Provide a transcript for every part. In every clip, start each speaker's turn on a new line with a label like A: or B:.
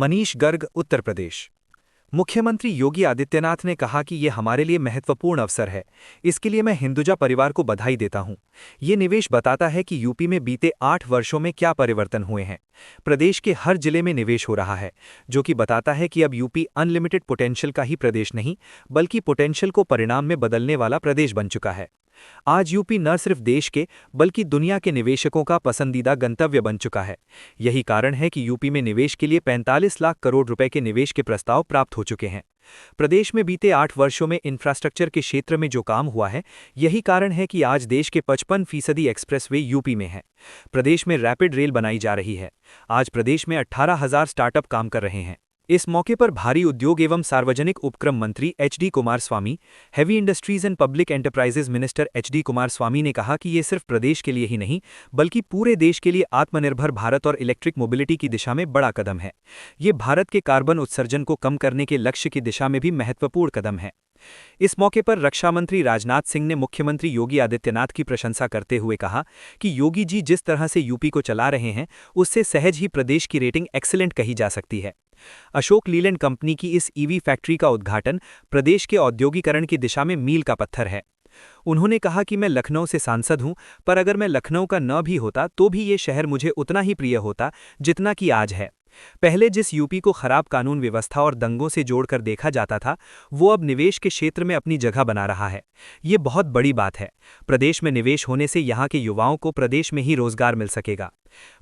A: मनीष गर्ग, उत्तर प्रदेश। मुख्यमंत्री योगी आदित्यनाथ ने कहा कि ये हमारे लिए महत्वपूर्ण अवसर है। इसके लिए मैं हिंदुजा परिवार को बधाई देता हूं। ये निवेश बताता है कि यूपी में बीते 8 वर्षों में क्या परिवर्तन हुए हैं। प्रदेश के हर जिले में निवेश हो रहा है, जो कि बताता है कि अब यूपी अनलिमिटेड पोटेंशियल का ही प्रदेश नहीं, बल्कि पोटेंशियल को परिणाम में बदलने वाला प्रदेश बन चुका है। आज यूपी न सिर्फ देश के बल्कि दुनिया के निवेशकों का पसंदीदा गंतव्य बन चुका है। यही कारण है कि यूपी में निवेश के लिए 45 लाख करोड़ रुपए के निवेश के प्रस्ताव प्राप्त हो चुके हैं। प्रदेश में बीते 8 वर्षों में इंफ्रास्ट्रक्चर के क्षेत्र में जो काम हुआ है, यही कारण है कि आज देश के 55% एक्सप्रेसवे यूपी में है। प्रदेश में रैपिड रेल बनाई जा रही है। आज प्रदेश में 18,000 स्टार्टअप काम कर रहे हैं। इस मौके पर भारी उद्योग एवं सार्वजनिक उपक्रम मंत्री H D. Kumaraswamy, heavy industries and public enterprises minister H D. Kumaraswamy ने कहा कि ये सिर्फ प्रदेश के लिए ही नहीं, बल्कि पूरे देश के लिए आत्मनिर्भर भारत और इलेक्ट्रिक मोबिलिटी की दिशा में बड़ा कदम है। ये भारत के कार्बन उत्सर्जन को कम करने के लक्ष्य की दिशा में भी महत्वपूर्ण कदम है। इस मौके पर रक्षा मंत्री राजनाथ सिंह ने मुख्यमंत्री योगी आदित्यनाथ की प्रशंसा करते हुए कहा कि योगी जी जिस तरह से यूपी को चला रहे हैं, उससे सहज ही प्रदेश की रेटिंग एक्सीलेंट कही जा सकती है। अशोक लीलैंड कंपनी की इस ईवी फैक्ट्री का उद्घाटन प्रदेश के औद्योगिकरण की दिशा में मील का पत्थर है। उन्होंने कहा कि मैं लखनऊ से सांसद हूं, पर अगर मैं लखनऊ का न भी होता तो भी ये शहर मुझे उतना ही प्रिय होता जितना कि आज है। पहले जिस यूपी को खराब कानून व्यवस्था और दंगों से जोड़कर देखा जाता था, वो अब निवेश के क्षेत्र में अपनी जगह बना रहा है। ये बहुत बड़ी बात है। प्रदेश में निवेश होने से यहाँ के युवाओं को प्रदेश में ही रोजगार मिल सकेगा।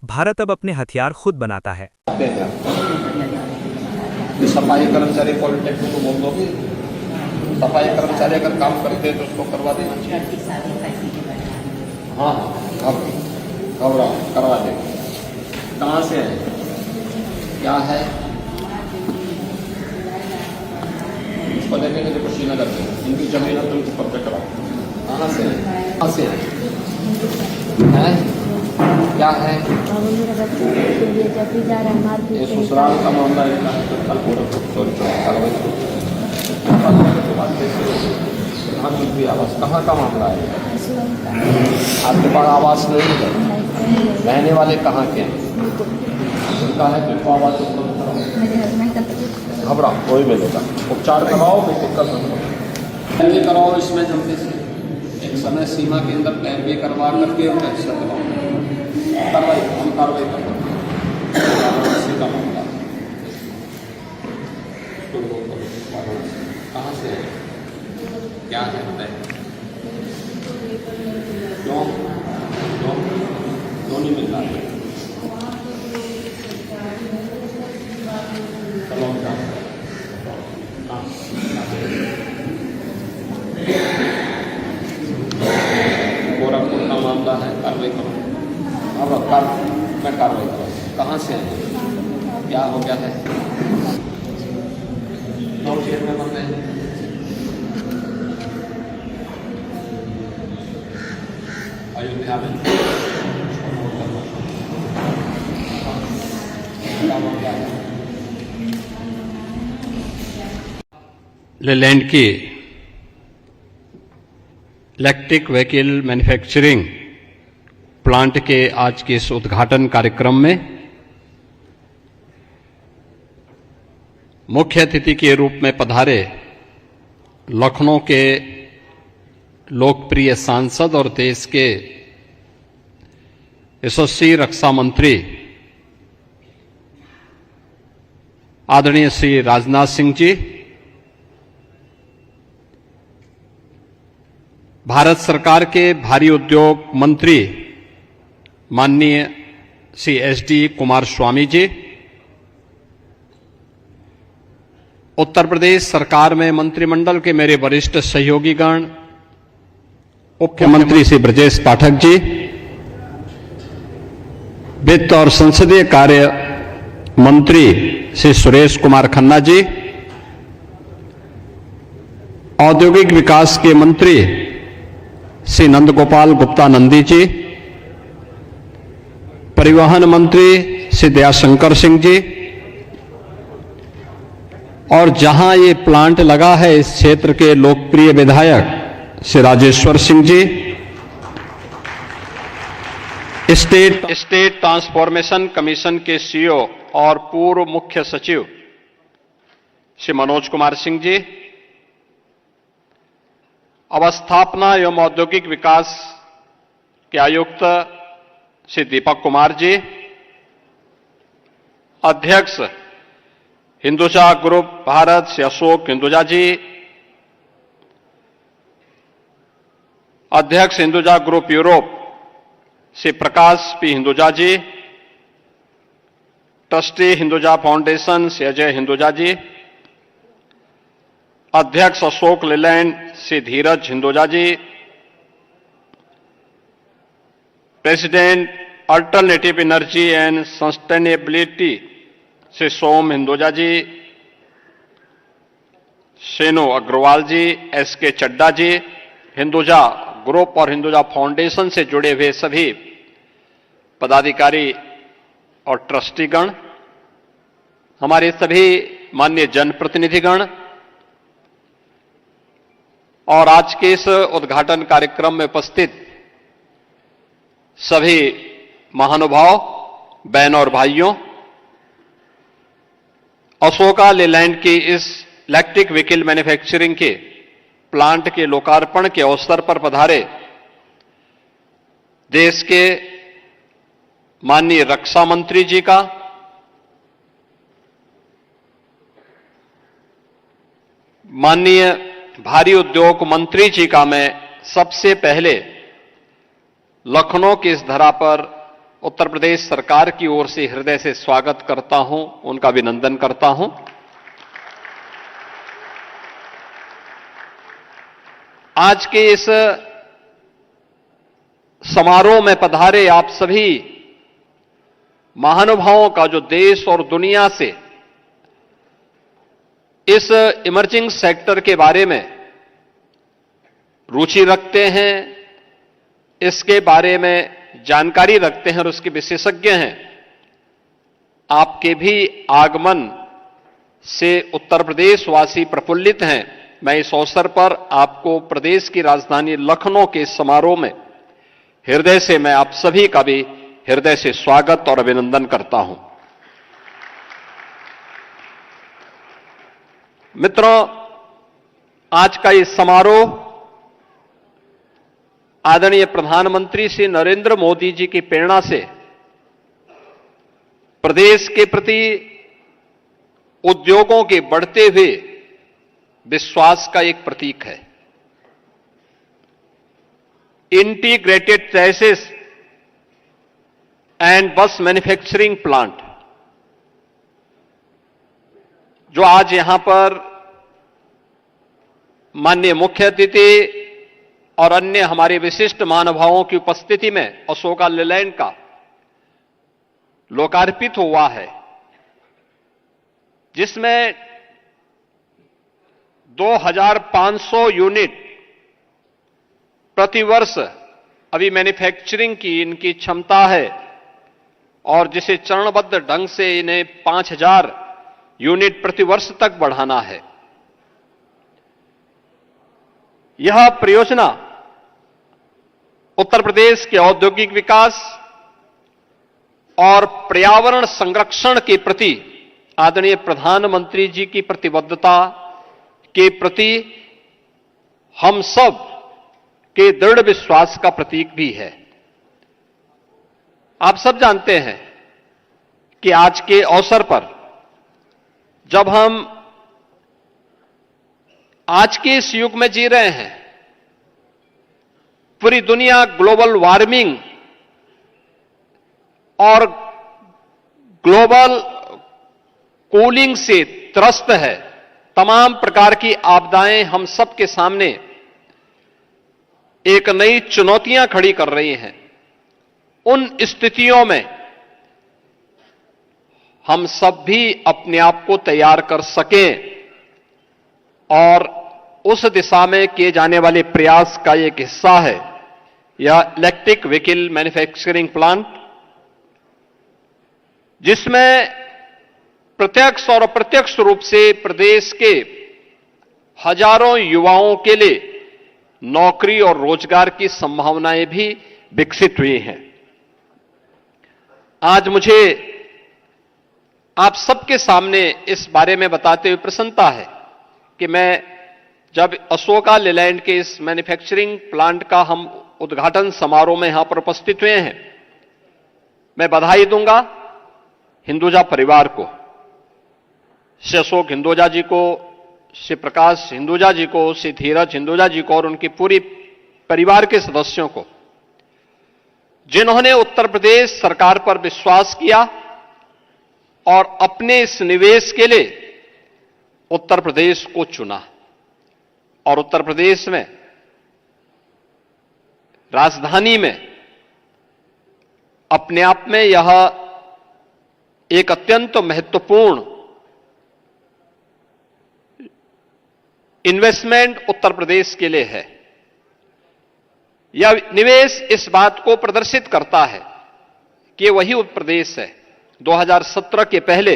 A: भारत अब अपने हथियार खुद बनाता है।
B: सफाई कर्मचारी पॉलिटेक्निक को बोल दोगे, सफाई कर्मचारी अगर काम करते हैं तो उसको करवा देना चाहिए। हाँ, करवा देंगे। कहाँ से है, क्या है, उसको देखेंगे जो कुशीनगर से इनकी जमीन है तो उनको कब्जा कराओ। कहाँ से है, कहाँ से है, क्या है, ये ससुराल का मामला है। कल पूरा आवास कहाँ का मामला है? आपके पास आवास नहीं है, रहने वाले कहाँ के हैं? उनका है तो आवास उपलब्ध कराओ। घबराओ, कोई मिलेगा, उपचार कराओ, कोई दिक्कत नहीं कराओ। इसमें जल्दी से एक समय सीमा के अंदर प्लान भी करवा करके हम एक्शन कराओ, कार्रवाई करना का मामला। कहाँ से है, क्या है, क्यों क्यों नहीं मिल रहा है? चलो गोरखपुर का मामला है, कार्रवाई करो। अब मैं कार्रवाई करूँ। कहाँ से है, क्या हो गया है? 9 शेर में बंद है। अयोध्या में
C: लीलैंड की इलेक्ट्रिक व्हीकल मैन्युफैक्चरिंग प्लांट के आज के इस उद्घाटन कार्यक्रम में मुख्य अतिथि के रूप में पधारे लखनऊ के लोकप्रिय सांसद और देश के यशस्वी रक्षा मंत्री आदरणीय श्री राजनाथ सिंह जी, भारत सरकार के भारी उद्योग मंत्री माननीय श्री एच.डी. कुमारस्वामी जी, उत्तर प्रदेश सरकार में मंत्रिमंडल के मेरे वरिष्ठ सहयोगीगण, मुख्यमंत्री श्री ब्रजेश पाठक जी, वित्त और संसदीय कार्य मंत्री श्री सुरेश कुमार खन्ना जी, औद्योगिक विकास के मंत्री श्री नंदगोपाल गुप्ता नंदी जी, परिवहन मंत्री श्री दयाशंकर सिंह जी, और जहां ये प्लांट लगा है इस क्षेत्र के लोकप्रिय विधायक Shri Rajeshwar Singh ji, state transformation commission के सीईओ और पूर्व मुख्य सचिव श्री मनोज कुमार सिंह जी, अवस्थापना एवं औद्योगिक विकास के आयुक्त श्री दीपक कुमार जी, अध्यक्ष हिंदुजा ग्रुप भारत श्री अशोक हिंदुजा जी, अध्यक्ष Hinduja group Europe Shri Prakash P Hinduja ji, trustee Hinduja foundation Shri Ajay Hinduja ji, अध्यक्ष Ashok Leyland Shri Dheeraj Hinduja ji, president alternative energy and sustainability Shri Som Hinduja ji, Sheno Agarwal ji, SK Chadda ji, Hinduja group और हिंदुजा फाउंडेशन से जुड़े हुए सभी पदाधिकारी और ट्रस्टीगण, हमारे सभी माननीय जनप्रतिनिधिगण और आज के इस उद्घाटन कार्यक्रम में उपस्थित सभी महानुभाव, बहनों और भाइयों, अशोका लेलैंड की इस इलेक्ट्रिक व्हीकल मैन्युफैक्चरिंग के प्लांट के लोकार्पण के अवसर पर पधारे देश के माननीय रक्षा मंत्री जी का, माननीय भारी उद्योग मंत्री जी का मैं सबसे पहले लखनऊ की इस धरा पर उत्तर प्रदेश सरकार की ओर से हृदय से स्वागत करता हूं, उनका अभिनंदन करता हूं। आज के इस समारोह में पधारे आप सभी महानुभावों का जो देश और दुनिया से इस इमर्जिंग सेक्टर के बारे में रुचि रखते हैं, इसके बारे में जानकारी रखते हैं और उसके विशेषज्ञ हैं, आपके भी आगमन से उत्तर प्रदेश वासी प्रफुल्लित हैं। मैं इस अवसर पर आपको प्रदेश की राजधानी लखनऊ के इस समारोह में हृदय से मैं आप सभी का भी हृदय से स्वागत और अभिनंदन करता हूं। मित्रों, आज का ये समारोह आदरणीय प्रधानमंत्री श्री नरेंद्र मोदी जी की प्रेरणा से प्रदेश के प्रति उद्योगों के बढ़ते हुए विश्वास का एक प्रतीक है। इंटीग्रेटेड चैसिस एंड बस मैन्युफैक्चरिंग प्लांट जो आज यहां पर माननीय मुख्य अतिथि और अन्य हमारे विशिष्ट महानुभावों की उपस्थिति में अशोका लेलैंड का लोकार्पित हुआ है, जिसमें 2500 यूनिट प्रतिवर्ष अभी मैन्युफैक्चरिंग की इनकी क्षमता है और जिसे चरणबद्ध ढंग से इन्हें 5000 यूनिट प्रतिवर्ष तक बढ़ाना है। यह परियोजना उत्तर प्रदेश के औद्योगिक विकास और पर्यावरण संरक्षण के प्रति आदरणीय प्रधानमंत्री जी की प्रतिबद्धता के प्रति हम सब के दृढ़ विश्वास का प्रतीक भी है। आप सब जानते हैं कि आज के अवसर पर जब हम आज के इस युग में जी रहे हैं, पूरी दुनिया ग्लोबल वार्मिंग और ग्लोबल कूलिंग से त्रस्त है। तमाम प्रकार की आपदाएं हम सब के सामने एक नई चुनौतियां खड़ी कर रही हैं। उन स्थितियों में हम सब भी अपने आप को तैयार कर सकें और उस दिशा में किए जाने वाले प्रयास का एक हिस्सा है यह इलेक्ट्रिक व्हीकल मैन्युफैक्चरिंग प्लांट, जिसमें प्रत्यक्ष और अप्रत्यक्ष रूप से प्रदेश के हजारों युवाओं के लिए नौकरी और रोजगार की संभावनाएं भी विकसित हुई हैं। आज मुझे आप सबके सामने इस बारे में बताते हुए प्रसन्नता है कि मैं जब अशोका लेलैंड के इस मैन्युफैक्चरिंग प्लांट का हम उद्घाटन समारोह में यहां पर उपस्थित हुए हैं, मैं बधाई दूंगा हिंदुजा परिवार को, श्री अशोक हिंदुजा जी को, श्री प्रकाश हिंदुजा जी को, श्री धीरज हिंदुजा जी को और उनकी पूरी परिवार के सदस्यों को, जिन्होंने उत्तर प्रदेश सरकार पर विश्वास किया और अपने इस निवेश के लिए उत्तर प्रदेश को चुना। और उत्तर प्रदेश में राजधानी में अपने आप में यह एक अत्यंत महत्वपूर्ण इन्वेस्टमेंट उत्तर प्रदेश के लिए है। यह निवेश इस बात को प्रदर्शित करता है कि वही उत्तर प्रदेश है। 2017 के पहले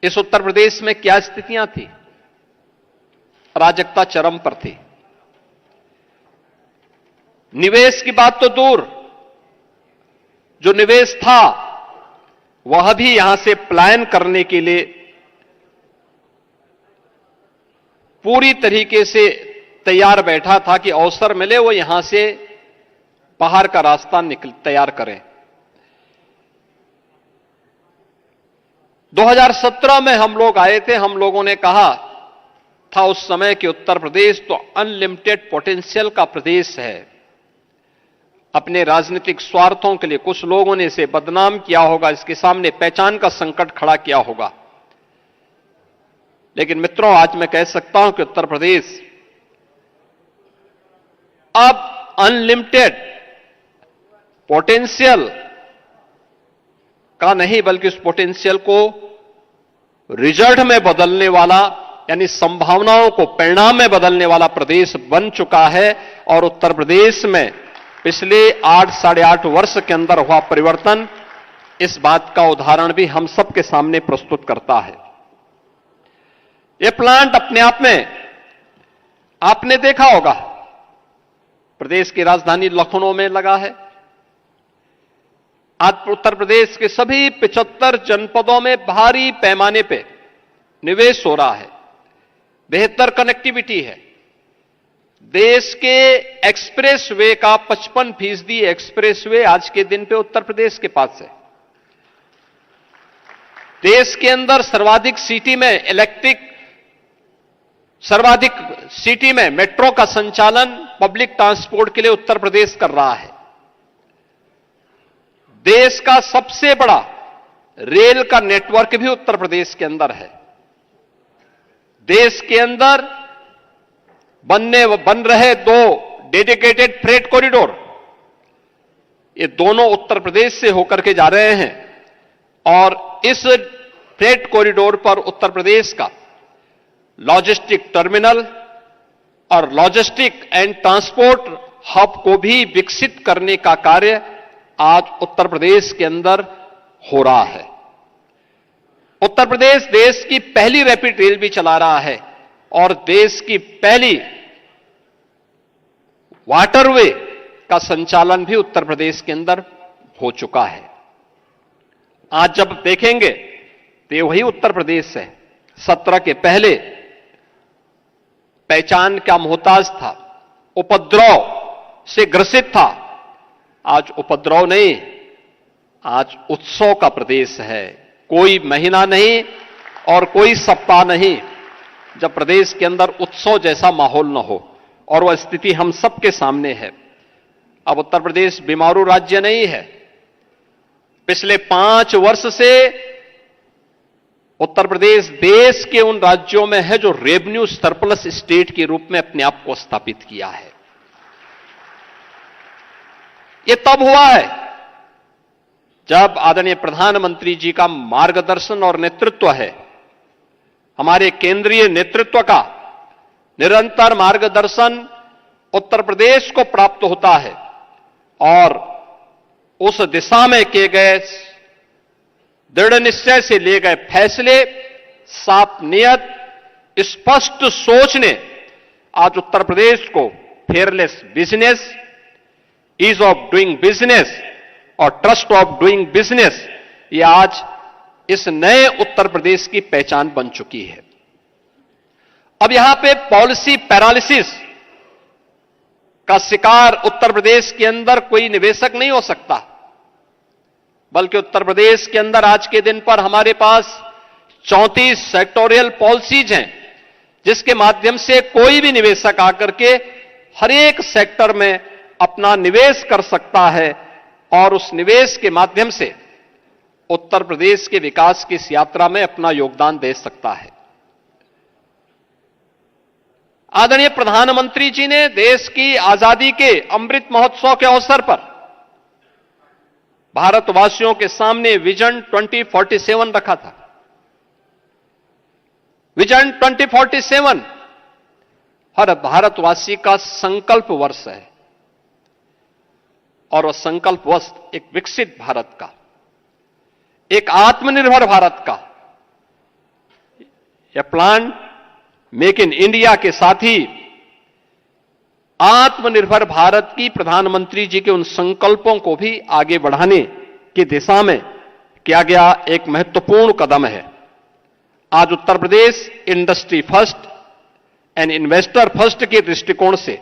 C: इस उत्तर प्रदेश में क्या स्थितियां थी? अराजकता चरम पर थी। निवेश की बात तो दूर, जो निवेश था वह भी यहां से पलायन करने के लिए पूरी तरीके से तैयार बैठा था कि अवसर मिले वो यहां से बाहर का रास्ता तैयार करें। 2017 में हम लोग आए थे, हम लोगों ने कहा था उस समय कि उत्तर प्रदेश तो अनलिमिटेड पोटेंशियल का प्रदेश है। अपने राजनीतिक स्वार्थों के लिए कुछ लोगों ने इसे बदनाम किया होगा, इसके सामने पहचान का संकट खड़ा किया होगा, लेकिन मित्रों आज मैं कह सकता हूं कि उत्तर प्रदेश अब अनलिमिटेड पोटेंशियल का नहीं बल्कि उस पोटेंशियल को रिजल्ट में बदलने वाला, यानी संभावनाओं को परिणाम में बदलने वाला प्रदेश बन चुका है। और उत्तर प्रदेश में पिछले 8 साढ़े 8 वर्ष के अंदर हुआ परिवर्तन इस बात का उदाहरण भी हम सबके सामने प्रस्तुत करता है। यह प्लांट अपने आप में आपने देखा होगा, प्रदेश की राजधानी लखनऊ में लगा है। आज उत्तर प्रदेश के सभी 75 जनपदों में भारी पैमाने पे निवेश हो रहा है। बेहतर कनेक्टिविटी है। देश के एक्सप्रेस वे का 55% एक्सप्रेस वे आज के दिन पे उत्तर प्रदेश के पास है। देश के अंदर सर्वाधिक सिटी में मेट्रो का संचालन पब्लिक ट्रांसपोर्ट के लिए उत्तर प्रदेश कर रहा है। देश का सबसे बड़ा रेल का नेटवर्क भी उत्तर प्रदेश के अंदर है। देश के अंदर बन रहे 2 डेडिकेटेड फ्रेट कॉरिडोर, ये दोनों उत्तर प्रदेश से होकर के जा रहे हैं। और इस फ्रेट कॉरिडोर पर उत्तर प्रदेश का लॉजिस्टिक टर्मिनल और लॉजिस्टिक एंड ट्रांसपोर्ट हब को भी विकसित करने का कार्य आज उत्तर प्रदेश के अंदर हो रहा है। उत्तर प्रदेश देश की पहली रैपिड रेल भी चला रहा है और देश की पहली वाटरवे का संचालन भी उत्तर प्रदेश के अंदर हो चुका है। आज जब देखेंगे तो ये वही उत्तर प्रदेश है। 17 के पहले पहचान का मोहताज था, उपद्रव से ग्रसित था। आज उपद्रव नहीं, आज उत्सव का प्रदेश है। कोई महीना नहीं और कोई सप्ताह नहीं जब प्रदेश के अंदर उत्सव जैसा माहौल न हो, और वह स्थिति हम सबके सामने है। अब उत्तर प्रदेश बीमारू राज्य नहीं है। पिछले 5 वर्ष से उत्तर प्रदेश देश के उन राज्यों में है जो रेवेन्यू सरप्लस स्टेट के रूप में अपने आप को स्थापित किया है। यह तब हुआ है जब आदरणीय प्रधानमंत्री जी का मार्गदर्शन और नेतृत्व है, हमारे केंद्रीय नेतृत्व का निरंतर मार्गदर्शन उत्तर प्रदेश को प्राप्त होता है और उस दिशा में किए गए दृढ़ निश्चय से लिए गए फैसले, साफ नियत, स्पष्ट सोच ने आज उत्तर प्रदेश को fearless business, ease of doing business और ट्रस्ट ऑफ डूइंग बिजनेस ये आज इस नए उत्तर प्रदेश की पहचान बन चुकी है। अब यहां पे पॉलिसी पैरालिसिस का शिकार उत्तर प्रदेश के अंदर कोई निवेशक नहीं हो सकता, बल्कि उत्तर प्रदेश के अंदर आज के दिन पर हमारे पास 34 सेक्टोरियल पॉलिसीज हैं, जिसके माध्यम से कोई भी निवेशक आकर के हर एक सेक्टर में अपना निवेश कर सकता है और उस निवेश के माध्यम से उत्तर प्रदेश के विकास की इस यात्रा में अपना योगदान दे सकता है। आदरणीय प्रधानमंत्री जी ने देश की आजादी के अमृत महोत्सव के अवसर पर भारतवासियों के सामने विजन 2047 रखा था। विजन 2047 हर भारतवासी का संकल्प वर्ष है और वह संकल्प वर्ष एक विकसित भारत का, एक आत्मनिर्भर भारत का, यह प्लान मेक इन इंडिया के साथ ही आत्मनिर्भर भारत की प्रधानमंत्री जी के उन संकल्पों को भी आगे बढ़ाने की दिशा में किया गया एक महत्वपूर्ण कदम है। आज Uttar Pradesh industry first and investor first के दृष्टिकोण से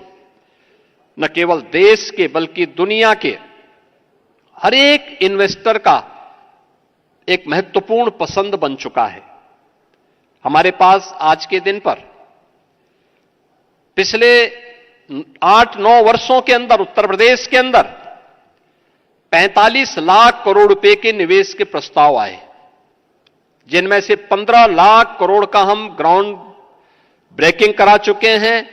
C: न केवल देश के बल्कि दुनिया के हर एक इन्वेस्टर का एक महत्वपूर्ण पसंद बन चुका है। हमारे पास आज के दिन पर पिछले 8-9 वर्षों के अंदर उत्तर प्रदेश के अंदर 45 लाख करोड़ रुपए के निवेश के प्रस्ताव आए, जिनमें से 15 लाख करोड़ का हम ग्राउंड ब्रेकिंग करा चुके हैं।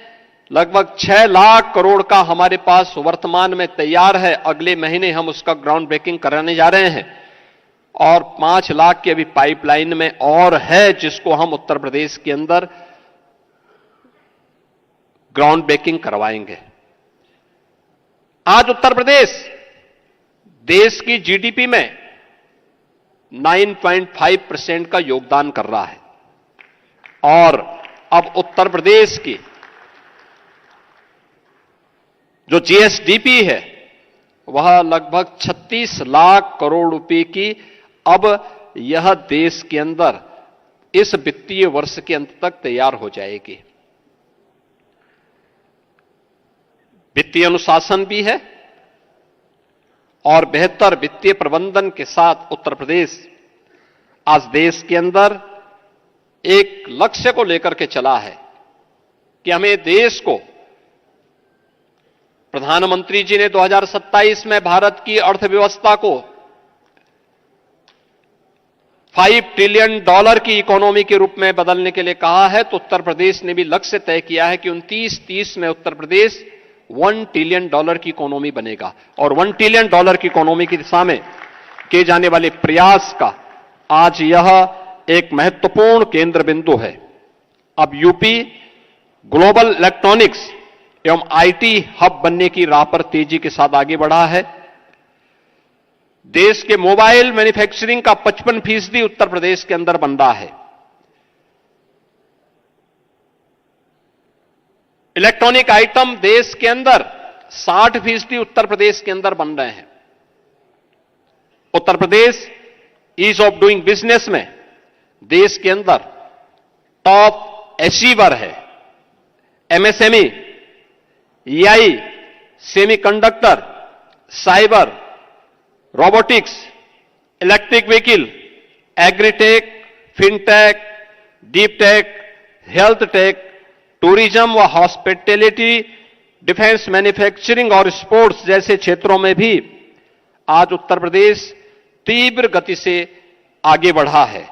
C: लगभग 6 लाख करोड़ का हमारे पास वर्तमान में तैयार है, अगले महीने हम उसका ग्राउंड ब्रेकिंग कराने जा रहे हैं और 5 लाख की अभी पाइपलाइन में और है, जिसको हम उत्तर प्रदेश के अंदर ग्राउंड ब्रेकिंग करवाएंगे। आज उत्तर प्रदेश देश की जीडीपी में 9.5% का योगदान कर रहा है और अब उत्तर प्रदेश की जो जीएसडीपी है वह लगभग 36 लाख करोड़ रुपए की अब यह देश के अंदर इस वित्तीय वर्ष के अंत तक तैयार हो जाएगी। वित्तीय अनुशासन भी है और बेहतर वित्तीय प्रबंधन के साथ उत्तर प्रदेश आज देश के अंदर एक लक्ष्य को लेकर के चला है कि हमें देश को, प्रधानमंत्री जी ने 2027 में भारत की अर्थव्यवस्था को $5 ट्रिलियन की इकोनॉमी के रूप में बदलने के लिए कहा है, तो उत्तर प्रदेश ने भी लक्ष्य तय किया है कि 29-30 में उत्तर प्रदेश $1 ट्रिलियन की इकोनॉमी बनेगा और $1 ट्रिलियन की इकोनॉमी की दिशा में किए जाने वाले प्रयास का आज यह एक महत्वपूर्ण केंद्र बिंदु है। अब यूपी ग्लोबल इलेक्ट्रॉनिक्स एवं आईटी हब बनने की राह पर तेजी के साथ आगे बढ़ा है। देश के मोबाइल मैन्युफैक्चरिंग का 55% उत्तर प्रदेश के अंदर बन रहा है। इलेक्ट्रॉनिक आइटम देश के अंदर 60% उत्तर प्रदेश के अंदर बन रहे हैं। Uttar Pradesh ease of doing business में देश के अंदर टॉप अचीवर है। MSME, EI, semiconductor, cyber, robotics, electric vehicle, agritech, fintech, deep tech, health take, tourism व हॉस्पिटैलिटी, डिफेंस, मैन्युफैक्चरिंग और स्पोर्ट्स जैसे क्षेत्रों में भी आज उत्तर प्रदेश तीव्र गति से आगे बढ़ा है।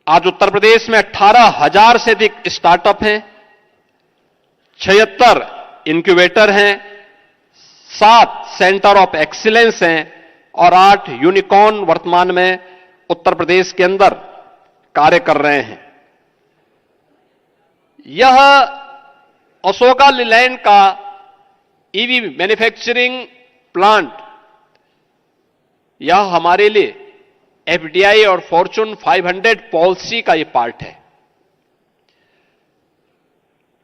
C: आज उत्तर प्रदेश में 18,000 से अधिक स्टार्टअप हैं, 76 इंक्यूबेटर हैं, 7 सेंटर ऑफ एक्सीलेंस हैं और 8 यूनिकॉर्न वर्तमान में उत्तर प्रदेश के अंदर कार्य कर रहे हैं। यह अशोका लीलैंड का ईवी मैन्युफैक्चरिंग प्लांट, यह हमारे लिए एफडीआई और फॉर्च्यून 500 पॉलिसी का यह पार्ट है।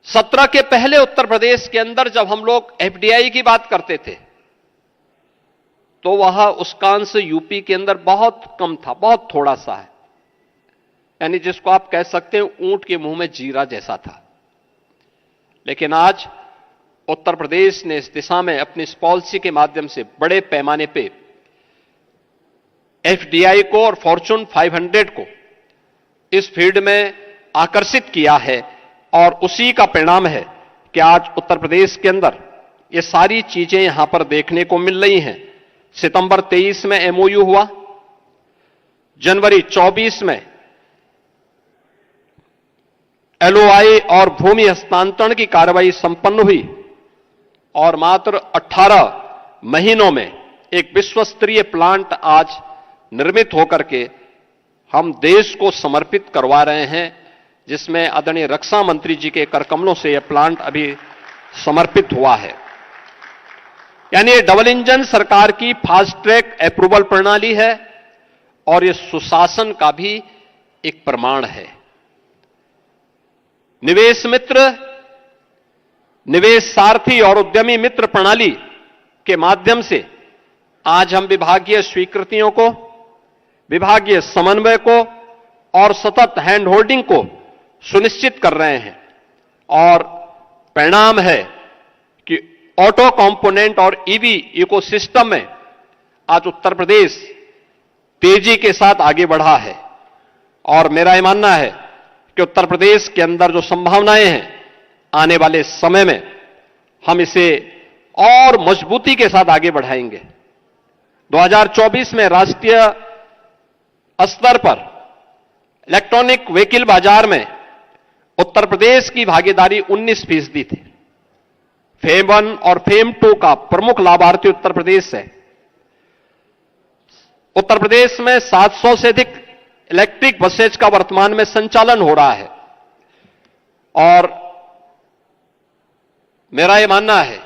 C: 17 के पहले उत्तर प्रदेश के अंदर जब हम लोग एफडीआई की बात करते थे तो वह उसका अंश यूपी के अंदर बहुत कम था, बहुत थोड़ा सा है, यानी जिसको आप कह सकते हैं ऊंट के मुंह में जीरा जैसा था। लेकिन आज उत्तर प्रदेश ने इस दिशा में अपनी इस पॉलिसी के माध्यम से बड़े पैमाने पे एफडीआई को और फॉर्च्यून 500 को इस फील्ड में आकर्षित किया है, और उसी का परिणाम है कि आज उत्तर प्रदेश के अंदर ये सारी चीजें यहां पर देखने को मिल रही हैं। सितंबर 23 में एमओयू हुआ, जनवरी 24 में एलओआई और भूमि हस्तांतरण की कार्रवाई संपन्न हुई, और मात्र 18 महीनों में एक विश्व स्तरीय प्लांट आज निर्मित होकर के हम देश को समर्पित करवा रहे हैं, जिसमें आदरणीय रक्षा मंत्री जी के कर कमलों से यह प्लांट अभी समर्पित हुआ है। यानी ये डबल इंजन सरकार की फास्ट ट्रैक अप्रूवल प्रणाली है, और ये सुशासन का भी एक प्रमाण है। निवेश मित्र, निवेश सारथी और उद्यमी मित्र प्रणाली के माध्यम से आज हम विभागीय स्वीकृतियों को, विभागीय समन्वय को और सतत हैंड होल्डिंग को सुनिश्चित कर रहे हैं, और परिणाम है कि ऑटो कंपोनेंट और ईवी इकोसिस्टम में आज उत्तर प्रदेश तेजी के साथ आगे बढ़ा है। और मेरा यह मानना है कि उत्तर प्रदेश के अंदर जो संभावनाएं हैं, आने वाले समय में हम इसे और मजबूती के साथ आगे बढ़ाएंगे। 2024 में राष्ट्रीय स्तर पर इलेक्ट्रॉनिक व्हीकल बाजार में उत्तर प्रदेश की भागीदारी 19% थी। फेम 1 और फेम 2 का प्रमुख लाभार्थी उत्तर प्रदेश है। उत्तर प्रदेश में 700 से अधिक इलेक्ट्रिक बसेज का वर्तमान में संचालन हो रहा है, और मेरा यह मानना है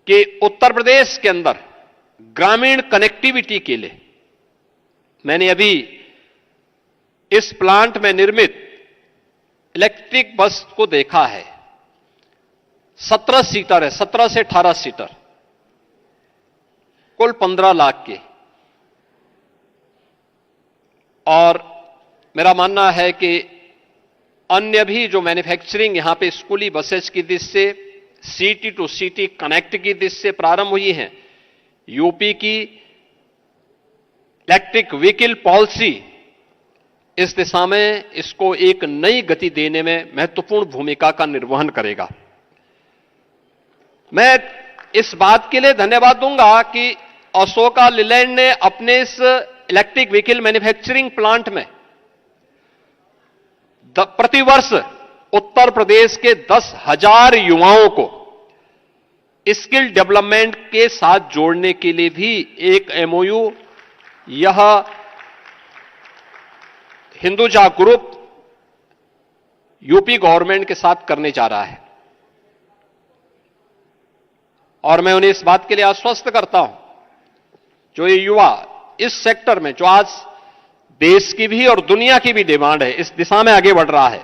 C: कि उत्तर प्रदेश के अंदर ग्रामीण कनेक्टिविटी के लिए मैंने अभी इस प्लांट में निर्मित इलेक्ट्रिक बस को देखा है। 17 सीटर है, 17 से 18 सीटर, कुल 15 लाख के। और मेरा मानना है कि अन्य भी जो मैन्युफैक्चरिंग यहां पे स्कूली बसेस की दृष्टि से, सिटी टू सिटी कनेक्ट की दृष्टि से प्रारंभ हुई हैं, यूपी की इलेक्ट्रिक व्हीकल पॉलिसी इस दिशा में इसको एक नई गति देने में महत्वपूर्ण भूमिका का निर्वहन करेगा। मैं इस बात के लिए धन्यवाद दूंगा कि अशोका लीलैंड ने अपने इस इलेक्ट्रिक व्हीकल मैन्युफैक्चरिंग प्लांट में प्रतिवर्ष उत्तर प्रदेश के 10,000 युवाओं को स्किल डेवलपमेंट के साथ जोड़ने के लिए भी एक एमओयू यह हिंदुजा ग्रुप यूपी गवर्नमेंट के साथ करने जा रहा है। और मैं उन्हें इस बात के लिए आश्वस्त करता हूं, जो ये युवा इस सेक्टर में, जो आज देश की भी और दुनिया की भी डिमांड है, इस दिशा में आगे बढ़ रहा है,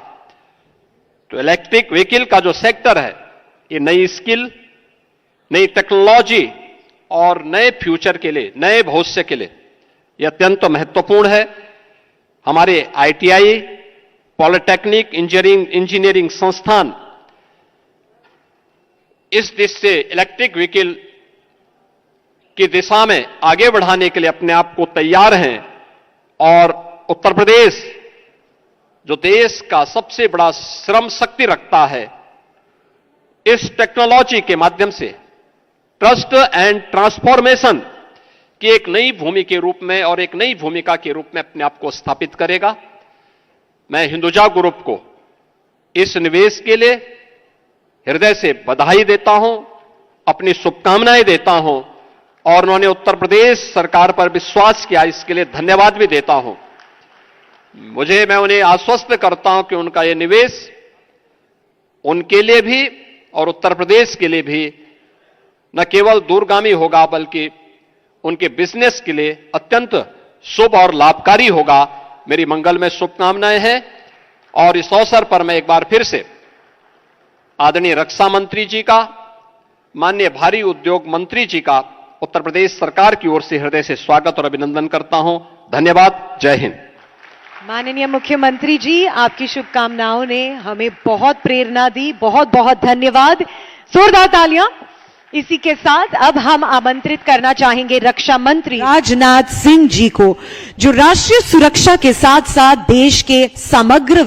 C: तो इलेक्ट्रिक व्हीकल का जो सेक्टर है, ये नई स्किल, नई टेक्नोलॉजी और नए फ्यूचर के लिए, नए भविष्य के लिए यह अत्यंत महत्वपूर्ण है। हमारे आईटीआई, पॉलिटेक्निक, इंजीनियरिंग संस्थान इस दिशा से इलेक्ट्रिक व्हीकल की दिशा में आगे बढ़ाने के लिए अपने आप को तैयार हैं, और उत्तर प्रदेश जो देश का सबसे बड़ा श्रम शक्ति रखता है, इस टेक्नोलॉजी के माध्यम से ट्रस्ट एंड ट्रांसफॉर्मेशन की एक नई भूमि के रूप में और एक नई भूमिका के रूप में अपने आप को स्थापित करेगा। मैं हिंदुजा ग्रुप को इस निवेश के लिए हृदय से बधाई देता हूं, अपनी शुभकामनाएं देता हूं, और उन्होंने उत्तर प्रदेश सरकार पर विश्वास किया, इसके लिए धन्यवाद भी देता हूं। मैं उन्हें आश्वस्त करता हूं कि उनका यह निवेश उनके लिए भी और उत्तर प्रदेश के लिए भी न केवल दूरगामी होगा, बल्कि उनके बिजनेस के लिए अत्यंत शुभ और लाभकारी होगा। मेरी मंगल में शुभकामनाएं हैं। और इस अवसर पर मैं एक बार फिर से आदरणीय रक्षा मंत्री जी का, माननीय भारी उद्योग मंत्री जी का उत्तर प्रदेश सरकार की ओर से हृदय से स्वागत और अभिनंदन करता हूं। धन्यवाद। जय हिंद।
D: माननीय मुख्यमंत्री जी, आपकी शुभकामनाओं ने हमें बहुत प्रेरणा दी। बहुत बहुत धन्यवाद। जोरदार तालियां। इसी के साथ अब हम आमंत्रित करना चाहेंगे रक्षा मंत्री राजनाथ सिंह जी को, जो राष्ट्रीय सुरक्षा के साथ साथ देश के समग्र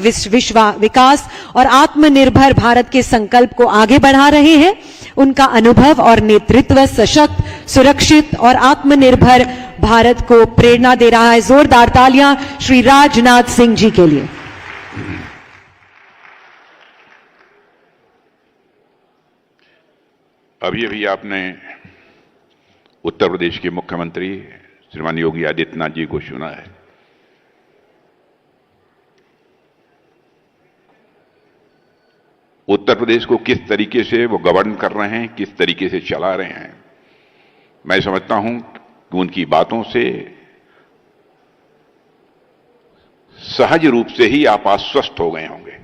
D: विकास और आत्मनिर्भर भारत के संकल्प को आगे बढ़ा रहे हैं। उनका अनुभव और नेतृत्व सशक्त, सुरक्षित और आत्मनिर्भर भारत को प्रेरणा दे रहा है। जोरदार तालियां श्री राजनाथ सिंह जी के लिए।
E: अभी अभी आपने उत्तर प्रदेश के मुख्यमंत्री श्रीमान योगी आदित्यनाथ जी को सुना है। उत्तर प्रदेश को किस तरीके से वो गवर्न कर रहे हैं, किस तरीके से चला रहे हैं, मैं समझता हूं कि उनकी बातों से सहज रूप से ही आप आश्वस्त हो गए होंगे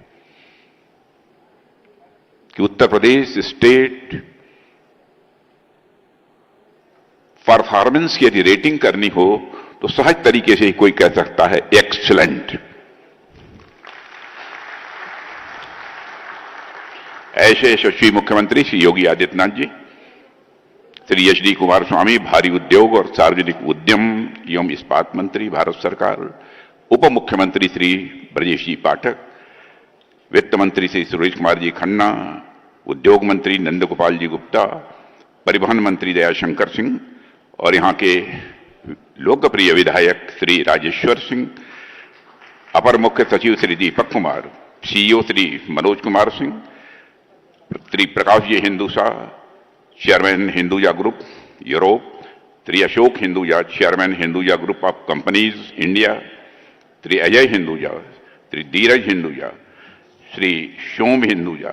E: कि उत्तर प्रदेश स्टेट परफॉर्मेंस की यदि रेटिंग करनी हो तो सहज तरीके से ही कोई कह सकता है एक्सीलेंट। ऐसे यशस्वी मुख्यमंत्री श्री योगी आदित्यनाथ जी, श्री एच डी कुमारस्वामी भारी उद्योग और सार्वजनिक उद्यम एवं इस्पात मंत्री भारत सरकार, उप मुख्यमंत्री श्री ब्रजेश जी पाठक, वित्त मंत्री श्री सुरेश कुमार जी खन्ना, उद्योग मंत्री नंद गोपाल जी गुप्ता, परिवहन मंत्री दयाशंकर सिंह और यहाँ के लोकप्रिय विधायक श्री राजेश्वर सिंह, अपर मुख्य सचिव Shri Deepak Kumar, CEO Shri Manoj Kumar Singh, Shri Prakash ji Hinduja, chairman Hinduja group Europe, Shri Ashok Hinduja, chairman Hinduja group of companies India, Shri Ajay Hinduja, Shri Dheeraj Hinduja, Shri Som Hinduja,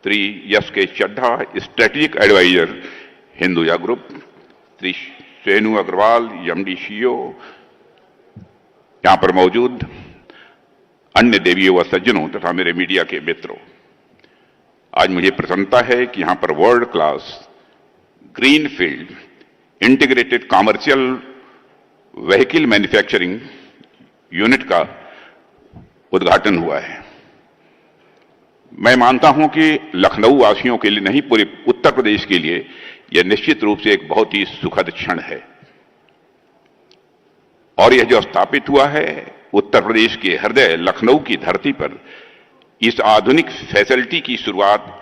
E: Shri Yash K Chadha, strategic adviser Hinduja group, Shri Senu Agarwal MD CEO, यहां पर मौजूद अन्य देवियों व सज्जनों तथा मेरे मीडिया के मित्रों, आज मुझे प्रसन्नता है कि यहां पर world class greenfield integrated commercial vehicle manufacturing unit का उद्घाटन हुआ है। मैं मानता हूं कि लखनऊ वासियों के लिए नहीं, पूरे उत्तर प्रदेश के लिए यह निश्चित रूप से एक बहुत ही सुखद क्षण है। और यह जो स्थापित हुआ है उत्तर प्रदेश के हृदय लखनऊ की धरती पर, इस आधुनिक फैसिलिटी की शुरुआत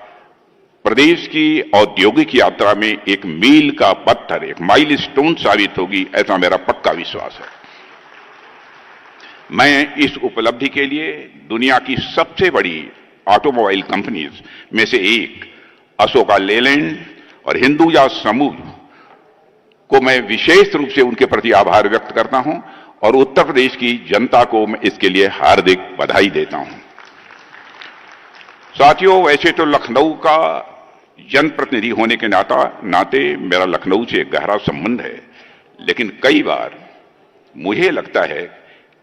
E: प्रदेश की औद्योगिक यात्रा में एक मील का पत्थर, एक माइलस्टोन साबित होगी, ऐसा मेरा पक्का विश्वास है। मैं इस उपलब्धि के लिए दुनिया की सबसे बड़ी ऑटोमोबाइल कंपनीज में से एक अशोका लेलैंड और हिंदुजा समूह को मैं विशेष रूप से उनके प्रति आभार व्यक्त करता हूं और उत्तर प्रदेश की जनता को मैं इसके लिए हार्दिक बधाई देता हूं। साथियों, वैसे तो लखनऊ का जनप्रतिनिधि होने के नाते मेरा लखनऊ से गहरा संबंध है, लेकिन कई बार मुझे लगता है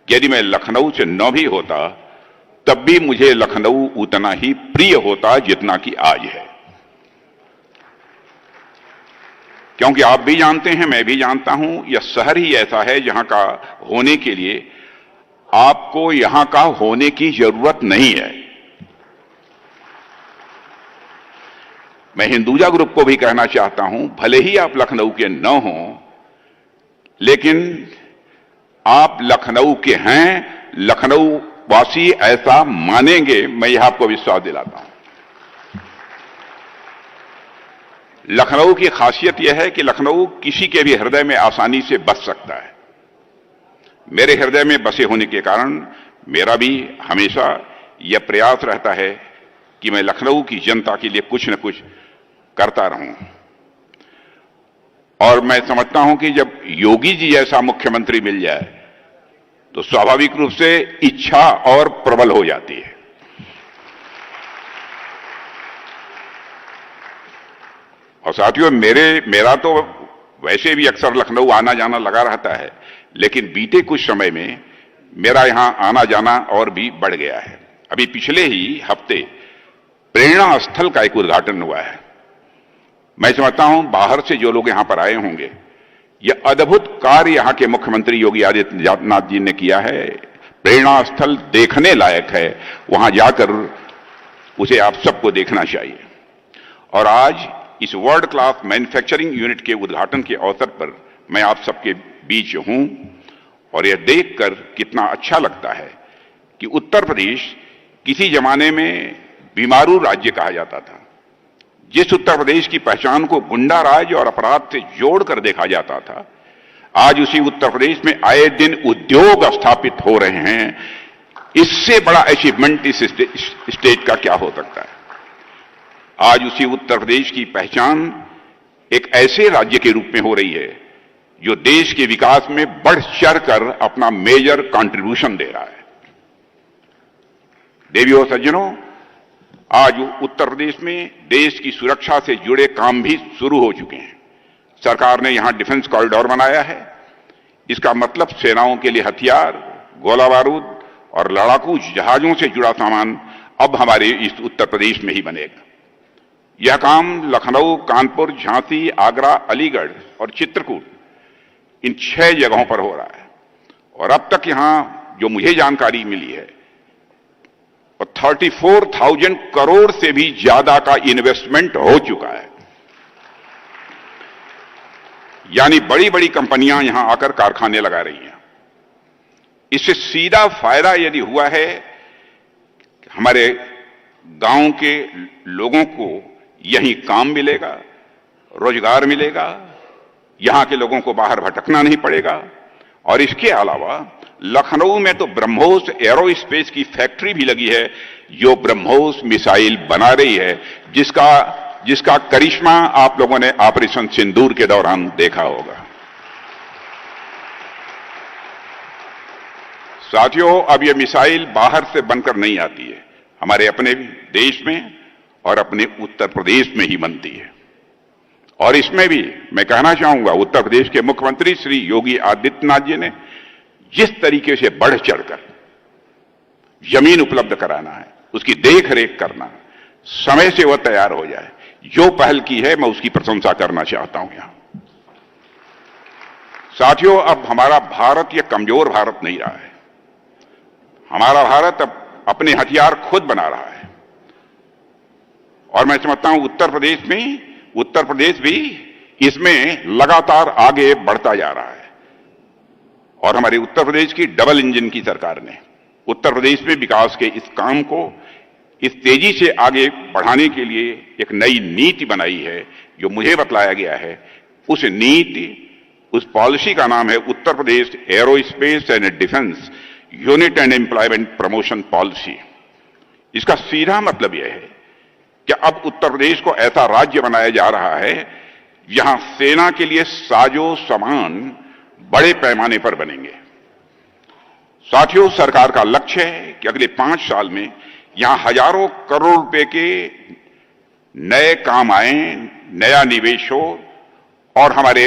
E: कि यदि मैं लखनऊ से न भी होता तब भी मुझे लखनऊ उतना ही प्रिय होता जितना कि आज है। क्योंकि आप भी जानते हैं, मैं भी जानता हूं, यह शहर ही ऐसा है जहां का होने के लिए आपको यहां का होने की जरूरत नहीं है। मैं हिंदुजा ग्रुप को भी कहना चाहता हूं, भले ही आप लखनऊ के न हों, लेकिन आप लखनऊ के हैं, लखनऊ वासी ऐसा मानेंगे, मैं यह आपको विश्वास दिलाता हूं। लखनऊ की खासियत यह है कि लखनऊ किसी के भी हृदय में आसानी से बस सकता है। मेरे हृदय में बसे होने के कारण मेरा भी हमेशा यह प्रयास रहता है कि मैं लखनऊ की जनता के लिए कुछ न कुछ करता रहूं। और मैं समझता हूं कि जब योगी जी जैसा मुख्यमंत्री मिल जाए तो स्वाभाविक रूप से इच्छा और प्रबल हो जाती है। और साथियों, मेरा तो वैसे भी अक्सर लखनऊ आना जाना लगा रहता है, लेकिन बीते कुछ समय में मेरा यहां आना जाना और भी बढ़ गया है। अभी पिछले ही हफ्ते प्रेरणा स्थल का एक उद्घाटन हुआ है। मैं समझता हूं बाहर से जो लोग यहां पर आए होंगे यह अद्भुत कार्य यहां के मुख्यमंत्री योगी आदित्यनाथ जी ने किया है, प्रेरणा स्थल देखने लायक है। वहां जाकर उसे आप सबको देखना चाहिए। और आज इस वर्ल्ड क्लास मैन्युफैक्चरिंग यूनिट के उद्घाटन के अवसर पर मैं आप सबके बीच हूं और यह देखकर कितना अच्छा लगता है कि उत्तर प्रदेश किसी जमाने में बीमारू राज्य कहा जाता था। जिस उत्तर प्रदेश की पहचान को गुंडा राज और अपराध से जोड़कर देखा जाता था, आज उसी उत्तर प्रदेश में आए दिन उद्योग स्थापित हो रहे हैं। इससे बड़ा अचीवमेंट इस स्टेट का क्या हो सकता है। आज उसी उत्तर प्रदेश की पहचान एक ऐसे राज्य के रूप में हो रही है जो देश के विकास में बढ़ चढ़कर अपना मेजर कंट्रीब्यूशन दे रहा है। देवियों और सज्जनों, आज उत्तर प्रदेश में देश की सुरक्षा से जुड़े काम भी शुरू हो चुके हैं। सरकार ने यहां डिफेंस कॉरिडोर बनाया है। इसका मतलब सेनाओं के लिए हथियार, गोला बारूद और लड़ाकू जहाजों से जुड़ा सामान अब हमारे इस उत्तर प्रदेश में ही बनेगा। यह काम लखनऊ, कानपुर, झांसी, आगरा, अलीगढ़ और चित्रकूट, इन 6 जगहों पर हो रहा है। और अब तक यहां जो मुझे जानकारी मिली है, 34,000 करोड़ से भी ज्यादा का इन्वेस्टमेंट हो चुका है। यानी बड़ी बड़ी कंपनियां यहां आकर कारखाने लगा रही हैं। इससे सीधा फायदा यदि हुआ है, हमारे गांव के लोगों को यहीं काम मिलेगा, रोजगार मिलेगा, यहां के लोगों को बाहर भटकना नहीं पड़ेगा। और इसके अलावा लखनऊ में तो ब्रह्मोस एरोस्पेस की फैक्ट्री भी लगी है, जो ब्रह्मोस मिसाइल बना रही है, जिसका करिश्मा आप लोगों ने ऑपरेशन सिंदूर के दौरान देखा होगा। साथियों, अब यह मिसाइल बाहर से बनकर नहीं आती है, हमारे अपने देश में और अपने उत्तर प्रदेश में ही बनती है। और इसमें भी मैं कहना चाहूंगा, उत्तर प्रदेश के मुख्यमंत्री श्री योगी आदित्यनाथ जी ने जिस तरीके से बढ़ चढ़कर जमीन उपलब्ध कराना है, उसकी देख रेख करना, समय से वह तैयार हो जाए, जो पहल की है, मैं उसकी प्रशंसा करना चाहता हूं यहां। साथियों, अब हमारा भारत यह कमजोर भारत नहीं रहा है। हमारा भारत अब अपने हथियार खुद बना रहा है। और मैं समझता हूं उत्तर प्रदेश भी इसमें लगातार आगे बढ़ता जा रहा है। और हमारे उत्तर प्रदेश की डबल इंजन की सरकार ने उत्तर प्रदेश में विकास के इस काम को इस तेजी से आगे बढ़ाने के लिए एक नई नीति बनाई है, जो मुझे बतलाया गया है। उस नीति, उस पॉलिसी का नाम है Uttar Pradesh aerospace and defence unit and employment promotion policy. इसका सीधा मतलब यह है कि अब उत्तर प्रदेश को ऐसा राज्य बनाया जा रहा है जहां सेना के लिए साजो सामान बड़े पैमाने पर बनेंगे। साथियों, सरकार का लक्ष्य है कि अगले 5 साल में यहां हजारों करोड़ रुपए के नए काम आए, नया निवेश हो और हमारे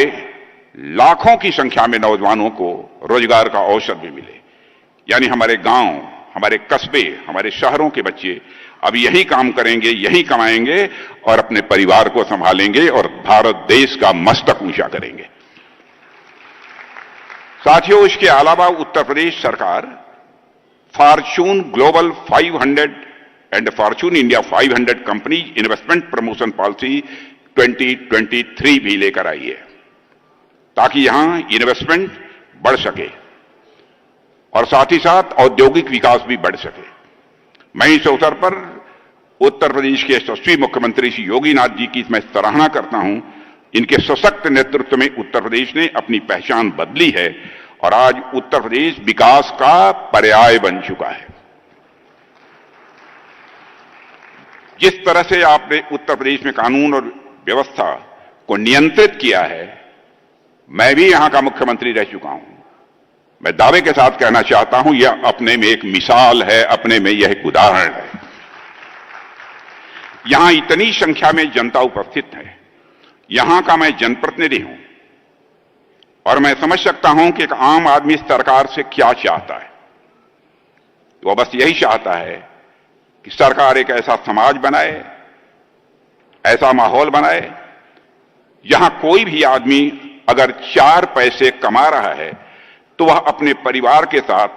E: लाखों की संख्या में नौजवानों को रोजगार का अवसर भी मिले। यानी हमारे गांव, हमारे कस्बे, हमारे शहरों के बच्चे अब यही काम करेंगे, यही कमाएंगे और अपने परिवार को संभालेंगे और भारत देश का मस्तक ऊंचा करेंगे। साथियों, इसके अलावा उत्तर प्रदेश सरकार Fortune global 500 and Fortune India 500 company investment promotion policy 2023 भी लेकर आई है, ताकि यहां इन्वेस्टमेंट बढ़ सके और साथ ही साथ औद्योगिक विकास भी बढ़ सके। मैं इस अवसर पर उत्तर प्रदेश के यशस्वी मुख्यमंत्री श्री योगीनाथ जी की मैं सराहना करता हूं। इनके सशक्त नेतृत्व में उत्तर प्रदेश ने अपनी पहचान बदली है और आज उत्तर प्रदेश विकास का पर्याय बन चुका है। जिस तरह से आपने उत्तर प्रदेश में कानून और व्यवस्था को नियंत्रित किया है, मैं भी यहां का मुख्यमंत्री रह चुका हूं। मैं दावे के साथ कहना चाहता हूं, यह अपने में एक मिसाल है, अपने में यह एक उदाहरण है। यहां इतनी संख्या में जनता उपस्थित है, यहां का मैं जनप्रतिनिधि हूं और मैं समझ सकता हूं कि एक आम आदमी सरकार से क्या चाहता है। वो बस यही चाहता है कि सरकार एक ऐसा समाज बनाए, ऐसा माहौल बनाए जहां कोई भी आदमी अगर 4 पैसे कमा रहा है तो वह अपने परिवार के साथ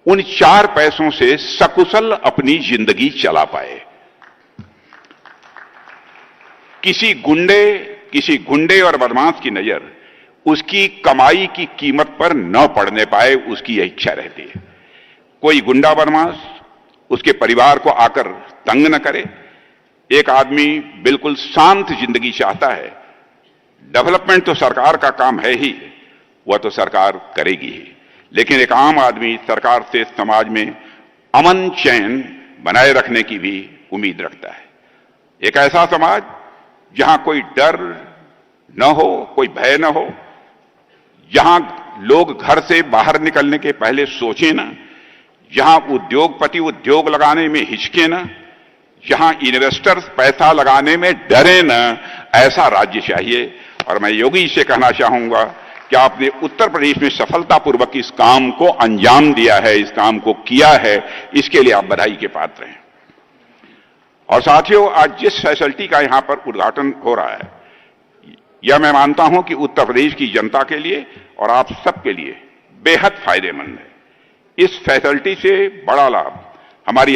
E: उन 4 पैसों से सकुशल अपनी जिंदगी चला पाए। किसी गुंडे और बदमाश की नजर उसकी कमाई की कीमत पर न पड़ने पाए, उसकी यह इच्छा रहती है। कोई गुंडा बदमाश उसके परिवार को आकर तंग न करे। एक आदमी बिल्कुल शांत जिंदगी चाहता है। डेवलपमेंट तो सरकार का काम है ही, वह तो सरकार करेगी ही, लेकिन एक आम आदमी सरकार से समाज में अमन चैन बनाए रखने की भी उम्मीद रखता है। एक ऐसा समाज जहां कोई डर न हो, कोई भय न हो, जहां लोग घर से बाहर निकलने के पहले सोचें ना, जहां उद्योगपति उद्योग लगाने में हिचके ना, जहां इन्वेस्टर्स पैसा लगाने में डरे ना, ऐसा राज्य चाहिए। और मैं योगी जी से कहना चाहूंगा कि आपने उत्तर प्रदेश में सफलतापूर्वक इस काम को अंजाम दिया है, इस काम को किया है, इसके लिए आप बधाई के पात्र हैं। और साथियों, आज जिस फैसिलिटी का यहां पर उद्घाटन हो रहा है, यह मैं मानता हूं कि उत्तर प्रदेश की जनता के लिए और आप सबके लिए बेहद फायदेमंद है। इस फैसिलिटी से बड़ा लाभ हमारी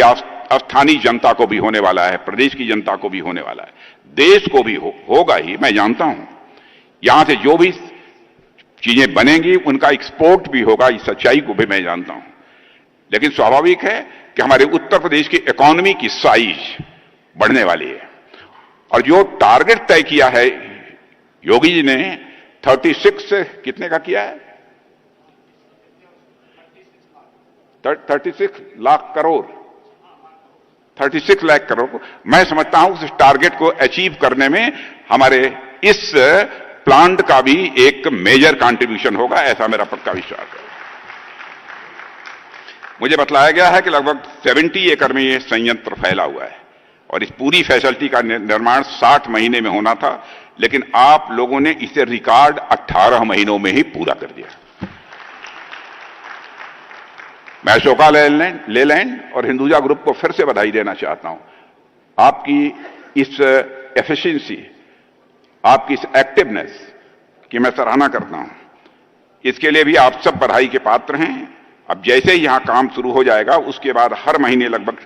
E: स्थानीय जनता को भी होने वाला है, प्रदेश की जनता को भी होने वाला है, देश को भी होगा ही, मैं जानता हूं। यहां से जो भी चीजें बनेंगी उनका एक्सपोर्ट भी होगा, इस सच्चाई को भी मैं जानता हूं। लेकिन स्वाभाविक है कि हमारे उत्तर प्रदेश की इकोनॉमी की साइज बढ़ने वाली है। और जो टारगेट तय किया है योगी जी ने, 36 कितने का किया है? 36 लाख करोड़, 36 लाख करोड़ को मैं समझता हूं उस टारगेट को अचीव करने में हमारे इस प्लांट का भी एक मेजर कंट्रीब्यूशन होगा, ऐसा मेरा पक्का विश्वास है। मुझे बतलाया गया है कि लगभग 70 एकड़ में यह संयंत्र फैला हुआ है और इस पूरी फैसिलिटी का निर्माण 60 महीने में होना था, लेकिन आप लोगों ने इसे रिकॉर्ड 18 महीनों में ही पूरा कर दिया। मैं अशोका लेलैंड और हिंदुजा ग्रुप को फिर से बधाई देना चाहता हूं। आपकी इस एफिशिएंसी, आपकी इस एक्टिवनेस की मैं सराहना करता हूं। इसके लिए भी आप सब बधाई के पात्र हैं। अब जैसे ही यहां काम शुरू हो जाएगा, उसके बाद हर महीने लगभग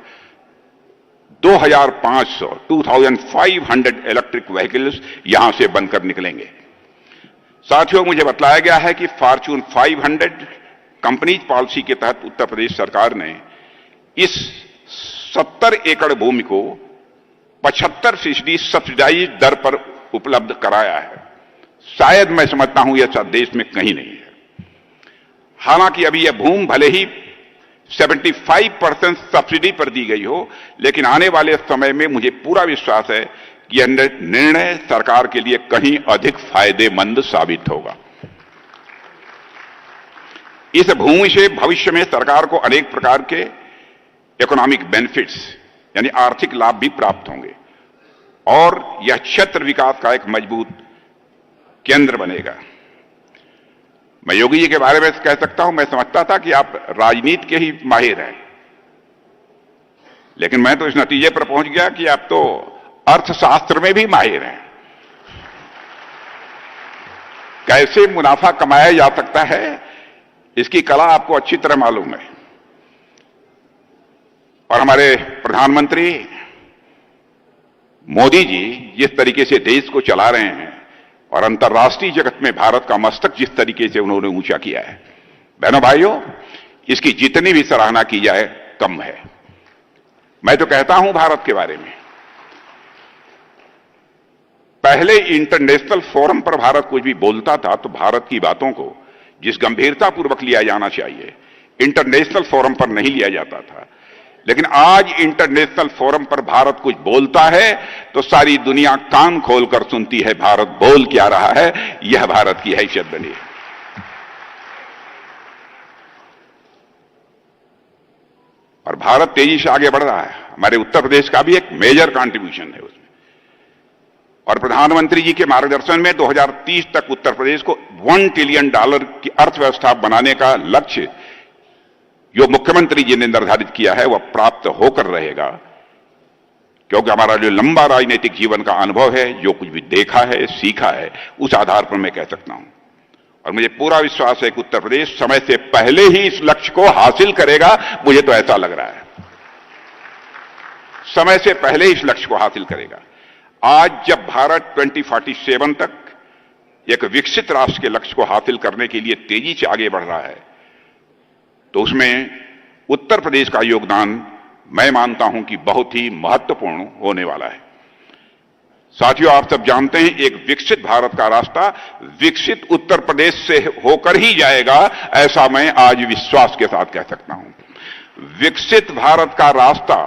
E: 2500 इलेक्ट्रिक व्हीकल्स यहां से बनकर निकलेंगे। साथियों, मुझे बतलाया गया है कि फॉर्च्यून 500 कंपनीज पॉलिसी के तहत उत्तर प्रदेश सरकार ने इस 70 एकड़ भूमि को 75% सब्सिडाइज दर पर उपलब्ध कराया है। शायद मैं समझता हूं यह देश में कहीं नहीं है। हालांकि अभी यह भूमि भले ही 75% सब्सिडी पर दी गई हो, लेकिन आने वाले समय में मुझे पूरा विश्वास है कि यह निर्णय सरकार के लिए कहीं अधिक फायदेमंद साबित होगा। इस भूमि से भविष्य में सरकार को अनेक प्रकार के इकोनॉमिक बेनिफिट्स यानी आर्थिक लाभ भी प्राप्त होंगे और यह क्षेत्र विकास का एक मजबूत केंद्र बनेगा। मैं योगी जी के बारे में कह सकता हूं, मैं समझता था कि आप राजनीति के ही माहिर हैं, लेकिन मैं तो इस नतीजे पर पहुंच गया कि आप तो अर्थशास्त्र में भी माहिर हैं। कैसे मुनाफा कमाया जा सकता है, इसकी कला आपको अच्छी तरह मालूम है। और हमारे प्रधानमंत्री मोदी जी जिस तरीके से देश को चला रहे हैं और अंतर्राष्ट्रीय जगत में भारत का मस्तक जिस तरीके से उन्होंने ऊंचा किया है, बहनों भाइयों, इसकी जितनी भी सराहना की जाए कम है। मैं तो कहता हूं भारत के बारे में, पहले इंटरनेशनल फोरम पर भारत कुछ भी बोलता था तो भारत की बातों को जिस गंभीरता पूर्वक लिया जाना चाहिए, इंटरनेशनल फोरम पर नहीं लिया जाता था। लेकिन आज इंटरनेशनल फोरम पर भारत कुछ बोलता है तो सारी दुनिया कान खोलकर सुनती है भारत बोल क्या रहा है। यह भारत की हैसियत बनी है। और भारत तेजी से आगे बढ़ रहा है। हमारे उत्तर प्रदेश का भी एक मेजर कंट्रीब्यूशन है उसमें। और प्रधानमंत्री जी के मार्गदर्शन में 2030 तक उत्तर प्रदेश को $1 ट्रिलियन की अर्थव्यवस्था बनाने का लक्ष्य जो मुख्यमंत्री जी ने निर्धारित किया है वह प्राप्त होकर रहेगा। क्योंकि हमारा जो लंबा राजनीतिक जीवन का अनुभव है, जो कुछ भी देखा है, सीखा है, उस आधार पर मैं कह सकता हूं। और मुझे पूरा विश्वास है कि उत्तर प्रदेश समय से पहले ही इस लक्ष्य को हासिल करेगा। मुझे तो ऐसा लग रहा है, समय से पहले इस लक्ष्य को हासिल करेगा। आज जब भारत 2047 तक एक विकसित राष्ट्र के लक्ष्य को हासिल करने के लिए तेजी से आगे बढ़ रहा है, तो उसमें उत्तर प्रदेश का योगदान मैं मानता हूं कि बहुत ही महत्वपूर्ण होने वाला है। साथियों, आप सब जानते हैं, एक विकसित भारत का रास्ता विकसित उत्तर प्रदेश से होकर ही जाएगा, ऐसा मैं आज विश्वास के साथ कह सकता हूं। विकसित भारत का रास्ता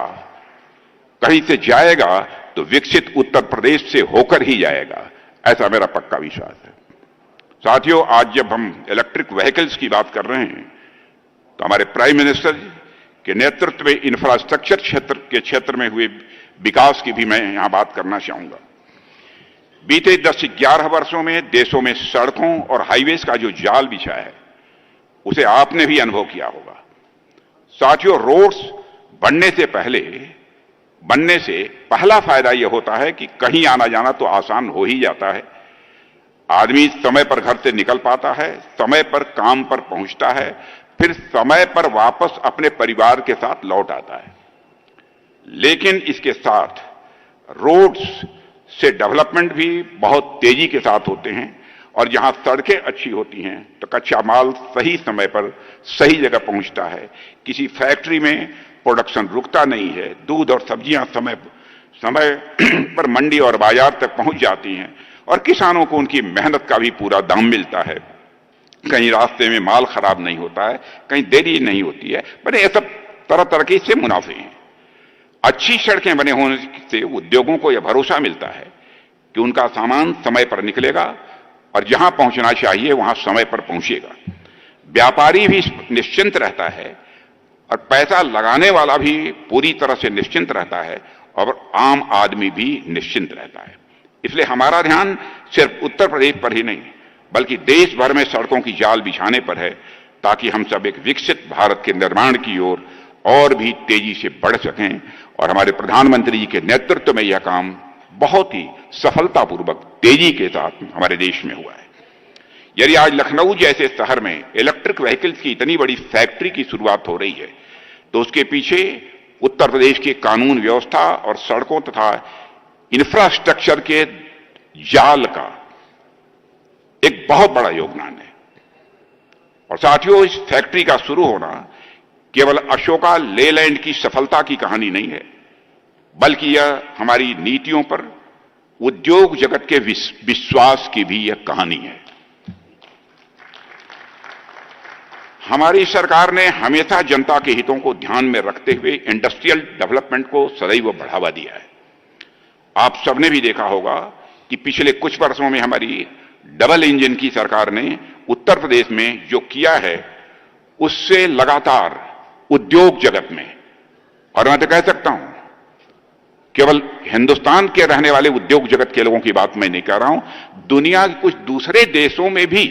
E: कहीं से जाएगा तो विकसित उत्तर प्रदेश से होकर ही जाएगा, ऐसा मेरा पक्का विश्वास है। साथियों, आज जब हम इलेक्ट्रिक व्हीकल्स की बात कर रहे हैं, तो हमारे प्राइम मिनिस्टर के नेतृत्व में इंफ्रास्ट्रक्चर के क्षेत्र में हुए विकास की भी मैं यहां बात करना चाहूंगा। बीते 10-11 वर्षों में देशों में सड़कों और हाईवेज का जो जाल बिछा है, उसे आपने भी अनुभव किया होगा। साथियों, रोड्स बनने से पहला फायदा यह होता है कि कहीं आना जाना तो आसान हो ही जाता है। आदमी समय पर घर से निकल पाता है, समय पर काम पर पहुंचता है, फिर समय पर वापस अपने परिवार के साथ लौट आता है। लेकिन इसके साथ रोड्स से डेवलपमेंट भी बहुत तेजी के साथ होते हैं, और जहां सड़कें अच्छी होती हैं तो कच्चा माल सही समय पर सही जगह पहुंचता है। किसी फैक्ट्री में प्रोडक्शन रुकता नहीं है, दूध और सब्जियां समय पर मंडी और बाजार तक पहुंच जाती हैं, और किसानों को उनकी मेहनत का भी पूरा दाम मिलता है। कहीं रास्ते में माल खराब नहीं होता है, कहीं देरी नहीं होती है, पर ये सब तरह तरह के इससे मुनाफे हैं। अच्छी सड़कें बने होने से उद्योगों को यह भरोसा मिलता है कि उनका सामान समय पर निकलेगा और जहां पहुंचना चाहिए वहां समय पर पहुंचेगा। व्यापारी भी निश्चिंत रहता है और पैसा लगाने वाला भी पूरी तरह से निश्चिंत रहता है, और आम आदमी भी निश्चिंत रहता है। इसलिए हमारा ध्यान सिर्फ उत्तर प्रदेश पर ही नहीं, बल्कि देश भर में सड़कों की जाल बिछाने पर है, ताकि हम सब एक विकसित भारत के निर्माण की ओर और भी तेजी से बढ़ सकें। और हमारे प्रधानमंत्री जी के नेतृत्व में यह काम बहुत ही सफलतापूर्वक तेजी के साथ हमारे देश में हुआ है। यदि आज लखनऊ जैसे शहर में इलेक्ट्रिक व्हीकल्स की इतनी बड़ी फैक्ट्री की शुरुआत हो रही है, तो उसके पीछे उत्तर प्रदेश की कानून व्यवस्था और सड़कों तथा इंफ्रास्ट्रक्चर के जाल का एक बहुत बड़ा योगदान है। और साथियों, इस फैक्ट्री का शुरू होना केवल अशोका लेलैंड की सफलता की कहानी नहीं है, बल्कि यह हमारी नीतियों पर उद्योग जगत के विश्वास की भी यह कहानी है। हमारी सरकार ने हमेशा जनता के हितों को ध्यान में रखते हुए इंडस्ट्रियल डेवलपमेंट को सदैव बढ़ावा दिया है। आप सबने भी देखा होगा कि पिछले कुछ वर्षों में हमारी डबल इंजन की सरकार ने उत्तर प्रदेश में जो किया है, उससे लगातार उद्योग जगत में, और मैं तो कह सकता हूं केवल हिंदुस्तान के रहने वाले उद्योग जगत के लोगों की बात मैं नहीं कह रहा हूं, दुनिया के कुछ दूसरे देशों में भी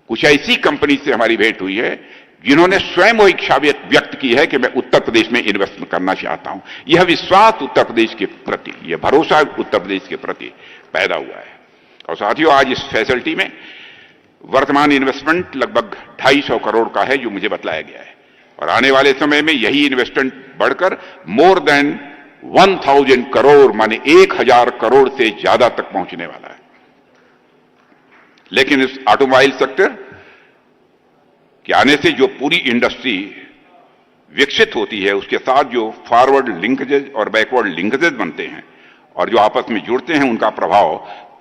E: कुछ ऐसी कंपनी से हमारी भेंट हुई है जिन्होंने स्वयं वो इच्छा व्यक्त की है कि मैं उत्तर प्रदेश में इन्वेस्ट करना चाहता हूं। यह विश्वास उत्तर प्रदेश के प्रति, यह भरोसा उत्तर प्रदेश के प्रति पैदा हुआ है। और साथियों, आज इस फैसिलिटी में वर्तमान इन्वेस्टमेंट लगभग 250 करोड़ का है, जो मुझे बतलाया गया है, और आने वाले समय में यही इन्वेस्टमेंट बढ़कर मोर देन 1000 करोड़ माने 1000 करोड़ से ज्यादा तक पहुंचने वाला है। लेकिन इस ऑटोमोबाइल सेक्टर के आने से जो पूरी इंडस्ट्री विकसित होती है, उसके साथ जो फॉरवर्ड लिंकेजेस और बैकवर्ड लिंकेजेस बनते हैं और जो आपस में जुड़ते हैं, उनका प्रभाव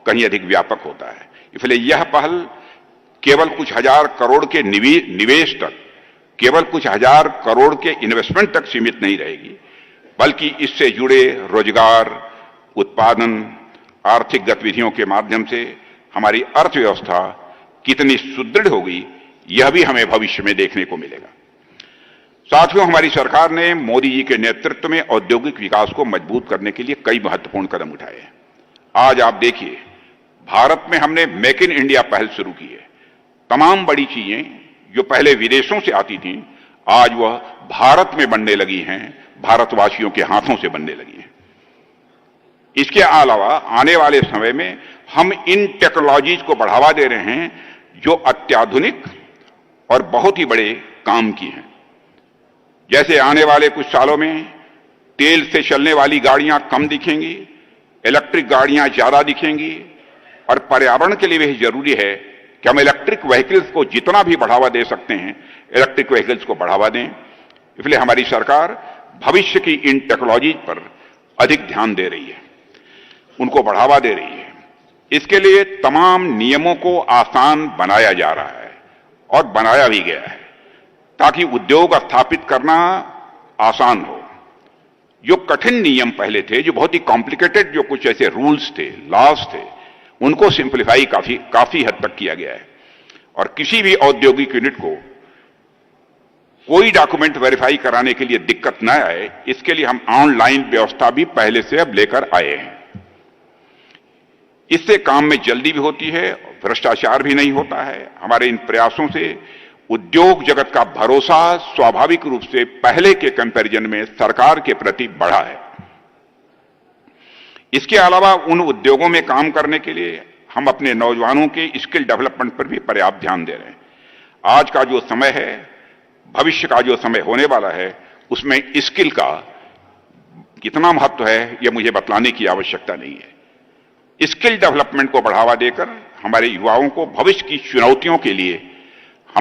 E: कहीं अधिक व्यापक होता है। इसलिए यह पहल केवल कुछ हजार करोड़ के निवेश तक, केवल कुछ हजार करोड़ के इन्वेस्टमेंट तक सीमित नहीं रहेगी, बल्कि इससे जुड़े रोजगार, उत्पादन, आर्थिक गतिविधियों के माध्यम से हमारी अर्थव्यवस्था कितनी सुदृढ़ होगी, यह भी हमें भविष्य में देखने को मिलेगा। साथियों, हमारी सरकार ने मोदी जी के नेतृत्व में औद्योगिक विकास को मजबूत करने के लिए कई महत्वपूर्ण कदम उठाए हैं। आज आप देखिए, भारत में हमने मेक इन इंडिया पहल शुरू की है। तमाम बड़ी चीजें जो पहले विदेशों से आती थीं, आज वह भारत में बनने लगी हैं, भारतवासियों के हाथों से बनने लगी हैं। इसके अलावा आने वाले समय में हम इन टेक्नोलॉजीज को बढ़ावा दे रहे हैं जो अत्याधुनिक और बहुत ही बड़े काम की हैं। जैसे आने वाले कुछ सालों में तेल से चलने वाली गाड़ियां कम दिखेंगी, इलेक्ट्रिक गाड़ियां ज्यादा दिखेंगी, और पर्यावरण के लिए भी जरूरी है कि हम इलेक्ट्रिक व्हीकल्स को जितना भी बढ़ावा दे सकते हैं इलेक्ट्रिक व्हीकल्स को बढ़ावा दें। इसलिए हमारी सरकार भविष्य की इन टेक्नोलॉजीज पर अधिक ध्यान दे रही है, उनको बढ़ावा दे रही है। इसके लिए तमाम नियमों को आसान बनाया जा रहा है और बनाया भी गया है ताकि उद्योग स्थापित करना आसान हो। जो कठिन नियम पहले थे, जो बहुत ही कॉम्प्लिकेटेड जो कुछ ऐसे रूल्स थे, लॉज थे, उनको सिंप्लीफाई काफी हद तक किया गया है। और किसी भी औद्योगिक यूनिट को कोई डॉक्यूमेंट वेरीफाई कराने के लिए दिक्कत न आए, इसके लिए हम ऑनलाइन व्यवस्था भी पहले से अब लेकर आए हैं। इससे काम में जल्दी भी होती है, भ्रष्टाचार भी नहीं होता है। हमारे इन प्रयासों से उद्योग जगत का भरोसा स्वाभाविक रूप से पहले के कंपैरिजन में सरकार के प्रति बढ़ा है। इसके अलावा उन उद्योगों में काम करने के लिए हम अपने नौजवानों के स्किल डेवलपमेंट पर भी पर्याप्त ध्यान दे रहे हैं। आज का जो समय है, भविष्य का जो समय होने वाला है, उसमें स्किल का कितना महत्व है यह मुझे बतलाने की आवश्यकता नहीं है। स्किल डेवलपमेंट को बढ़ावा देकर हमारे युवाओं को भविष्य की चुनौतियों के लिए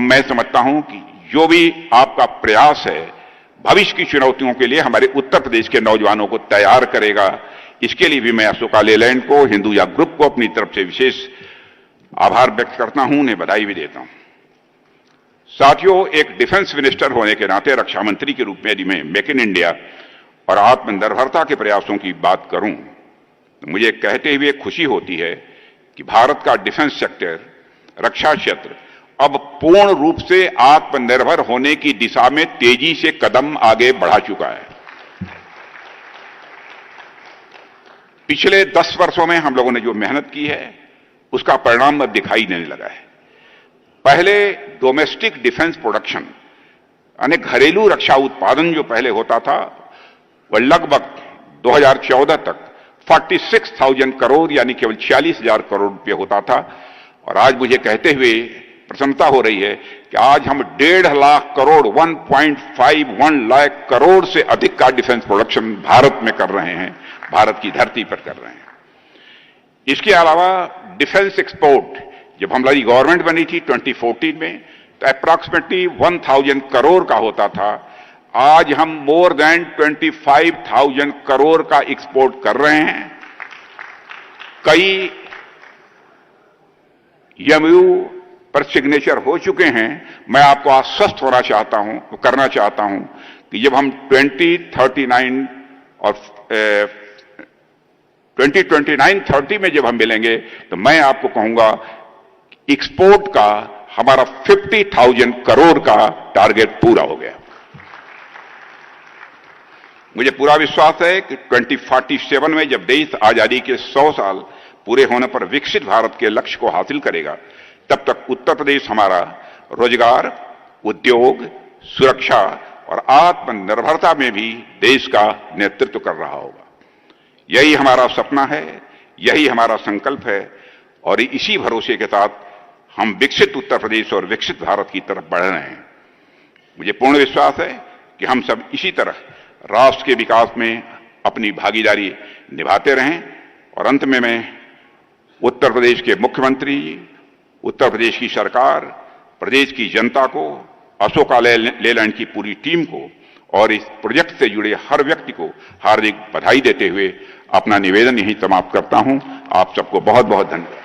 E: मैं समझता हूं कि जो भी आपका प्रयास है भविष्य की चुनौतियों के लिए हमारे उत्तर प्रदेश के नौजवानों को तैयार करेगा। इसके लिए भी मैं अशोका लेलैंड को, हिंदुजा ग्रुप को अपनी तरफ से विशेष आभार व्यक्त करता हूं, उन्हें बधाई भी देता हूं। साथियों, एक डिफेंस मिनिस्टर होने के नाते, रक्षा मंत्री के रूप में यदि मैं मेक इन इंडिया और आत्मनिर्भरता के प्रयासों की बात करूं तो मुझे कहते हुए खुशी होती है कि भारत का डिफेंस सेक्टर, रक्षा क्षेत्र अब पूर्ण रूप से आत्मनिर्भर होने की दिशा में तेजी से कदम आगे बढ़ा चुका है। पिछले 10 वर्षों में हम लोगों ने जो मेहनत की है उसका परिणाम अब दिखाई देने लगा है। पहले डोमेस्टिक डिफेंस प्रोडक्शन यानी घरेलू रक्षा उत्पादन जो पहले होता था वह लगभग 2014 तक 46,000 करोड़ यानी केवल 40,000 करोड़ रुपए होता था, और आज मुझे कहते हुए प्रसन्नता हो रही है कि आज हम 1.5 लाख करोड़ 1.51 लाख करोड़ से अधिक का डिफेंस प्रोडक्शन भारत में कर रहे हैं, भारत की धरती पर कर रहे हैं। इसके अलावा डिफेंस एक्सपोर्ट, जब हमारी गवर्नमेंट बनी थी 2014 में, तो अप्रॉक्सीमेटली 1,000 करोड़ का होता था। आज हम मोर देन 25,000 करोड़ का एक्सपोर्ट कर रहे हैं। कई एमओयू पर सिग्नेचर हो चुके हैं। मैं आपको आश्वस्त होना चाहता हूं, करना चाहता हूं कि जब हम 2039 और 2029-30 में जब हम मिलेंगे तो मैं आपको कहूंगा एक्सपोर्ट का हमारा 50,000 करोड़ का टारगेट पूरा हो गया। मुझे पूरा विश्वास है कि 2047 में जब देश आजादी के 100 साल पूरे होने पर विकसित भारत के लक्ष्य को हासिल करेगा, तब तक उत्तर प्रदेश हमारा रोजगार, उद्योग, सुरक्षा और आत्मनिर्भरता में भी देश का नेतृत्व कर रहा होगा। यही हमारा सपना है, यही हमारा संकल्प है, और इसी भरोसे के साथ हम विकसित उत्तर प्रदेश और विकसित भारत की तरफ बढ़ रहे हैं। मुझे पूर्ण विश्वास है कि हम सब इसी तरह राष्ट्र के विकास में अपनी भागीदारी निभाते रहें। और अंत में मैं उत्तर प्रदेश के मुख्यमंत्री, उत्तर प्रदेश की सरकार, प्रदेश की जनता को, अशोका लेलैंड की पूरी टीम को और इस प्रोजेक्ट से जुड़े हर व्यक्ति को हार्दिक बधाई देते हुए अपना निवेदन यहीं समाप्त करता हूं। आप सबको बहुत बहुत धन्यवाद।